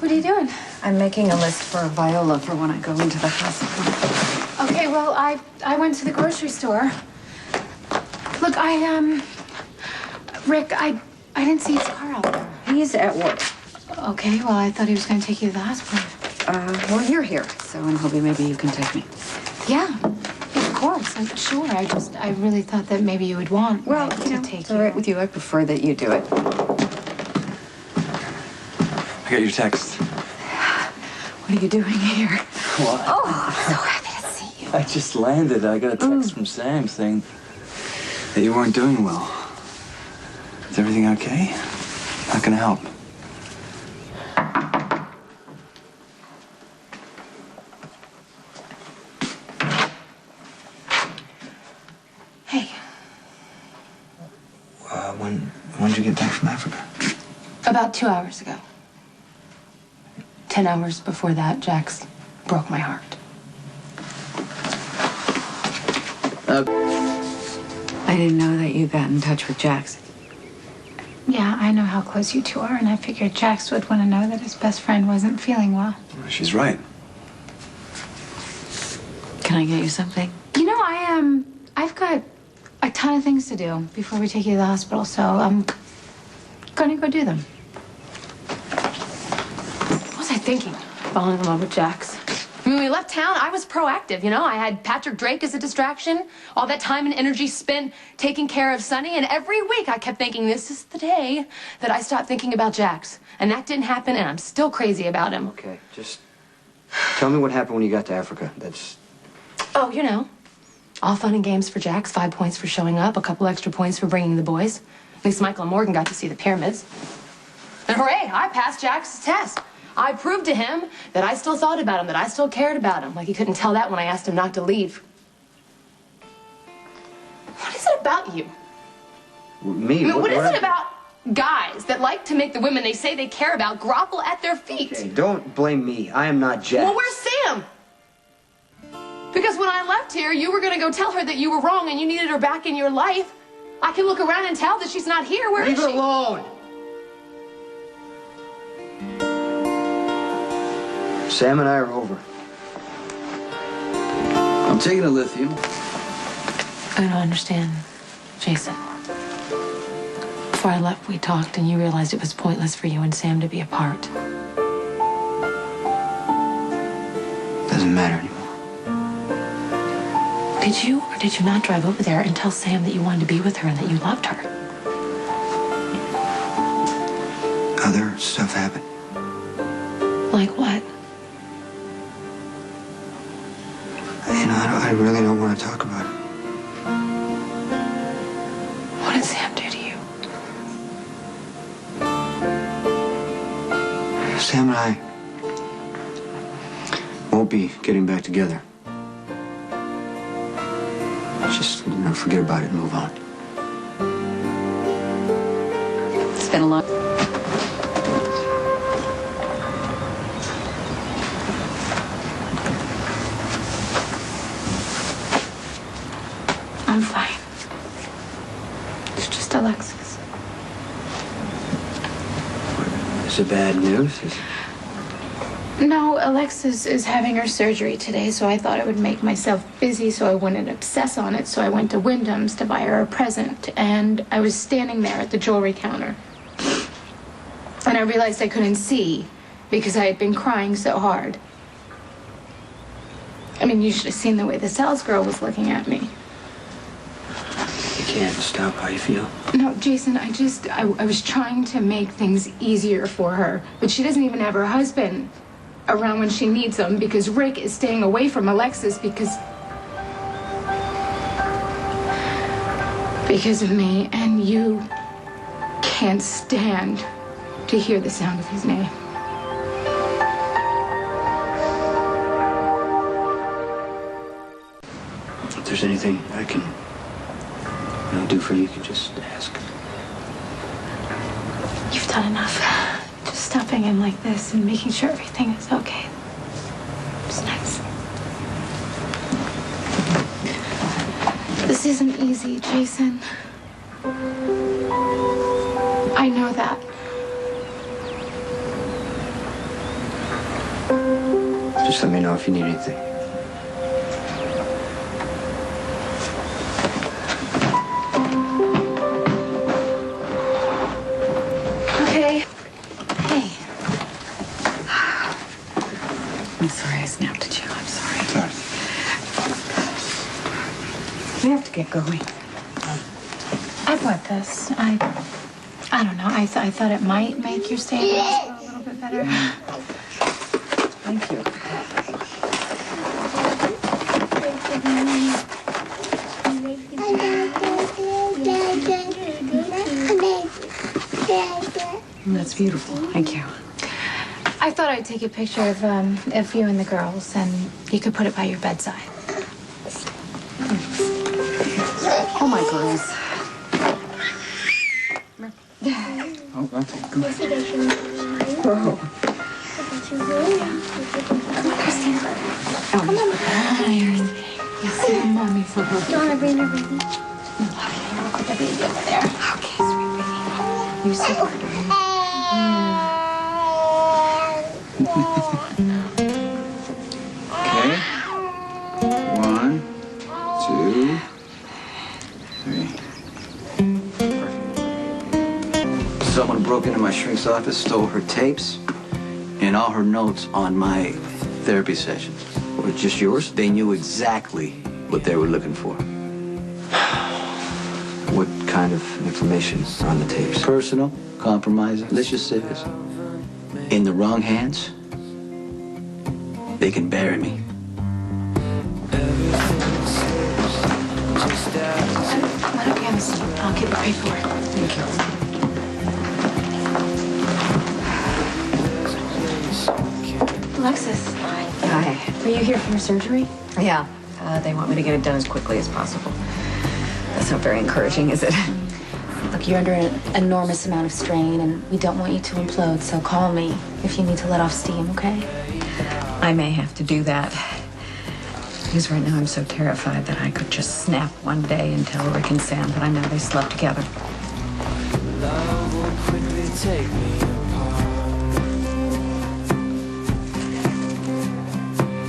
What are you doing? I'm making a list for Viola for when I go into the hospital. Okay, well, I went to the grocery store. Look, Rick, I didn't see his car out there. He's at work. Okay, well, I thought he was going to take you to the hospital. Well, you're here, so I'm hoping maybe you can take me. Yeah, of course. Sure. I really thought that maybe you would want Well, to take you. It's all right with you. I prefer that you do it. I got your text. What are you doing here? What? Oh, I'm so happy to see you. I just landed. I got a text from Sam saying that you weren't doing well. Is everything okay? How can I help? Hey. When did you get back from Africa? About 2 hours ago. 10 hours before that, Jax broke my heart. I didn't know that you got in touch with Jax. Yeah, I know how close you two are, and I figured Jax would want to know that his best friend wasn't feeling well. She's right. Can I get you something? You know, I've got a ton of things to do before we take you to the hospital, so I'm gonna go do them. What was I thinking? Falling in love with Jax. When we left town, I was proactive, you know? I had Patrick Drake as a distraction, all that time and energy spent taking care of Sonny, and every week I kept thinking, this is the day that I stopped thinking about Jax. And that didn't happen, and I'm still crazy about him. Okay, just tell me what happened when you got to Africa. Oh, you know, all fun and games for Jax, 5 points for showing up, a couple extra points for bringing the boys. At least Michael and Morgan got to see the pyramids. And hooray, I passed Jax's test. I proved to him that I still thought about him, that I still cared about him. Like he couldn't tell that when I asked him not to leave. What is it about you? Me? I mean, what is it about guys that like to make the women they say they care about grovel at their feet? Okay, don't blame me. I am not Jax. Well, where's Sam? Because when I left here, you were going to go tell her that you were wrong and you needed her back in your life. I can look around and tell that she's not here. Where is she? Leave her alone. Sam and I are over. I'm taking a lithium. I don't understand, Jason. Before I left, we talked, and you realized it was pointless for you and Sam to be apart. Doesn't matter anymore. Did you or did you not drive over there and tell Sam that you wanted to be with her and that you loved her? Other stuff happened. Like what? You know, I really don't want to talk about it. What did Sam do to you? Sam and I won't be getting back together. Just, you know, forget about it and move on. It's been a long... I'm fine. It's just Alexis. Is it bad news? No, Alexis is having her surgery today, so I thought I would make myself busy so I wouldn't obsess on it. So I went to Wyndham's to buy her a present, and I was standing there at the jewelry counter. And I realized I couldn't see because I had been crying so hard. I mean, you should have seen the way the sales girl was looking at me. You can't stop how you feel. No, Jason, I was trying to make things easier for her, but she doesn't even have her husband around when she needs him because Rick is staying away from Alexis because of me, and you can't stand to hear the sound of his name. If there's anything I can, do for you, you can just ask. You've done enough. Just stopping in like this and making sure everything is okay. It's nice. This isn't easy, Jason. I know that. Just let me know if you need anything. Okay. Hey. I'm sorry I snapped at you. I'm sorry. Sorry. We have to get going. I bought this. I don't know. I thought it might make your stay a little bit better. Thank you. That's beautiful. Thank you. I thought I'd take a picture of you and the girls, and you could put it by your bedside. Oh, my girls. Oh, okay, good. Whoa. Come on, Iron. Yes, mommy. Do you want to bring her baby? Put the baby over there. Okay, sweet baby. You sit there. Okay. 1, 2, 3. Someone broke into my shrink's office, stole her tapes, and all her notes on my therapy sessions. Were just yours? They knew exactly what they were looking for. What kind of information are on the tapes? Personal, compromising. Let's just say this. In the wrong hands, they can bury me. Why don't you have a seat? I'll get it paid for. Thank you. Alexis, Hi. are you here for your surgery? Yeah. They want me to get it done as quickly as possible. That's not very encouraging, is it? Look, you're under an enormous amount of strain, and we don't want you to implode, so call me if you need to let off steam, okay? I may have to do that. Because right now I'm so terrified that I could just snap one day and tell Rick and Sam that I know they slept together. Love will quickly take me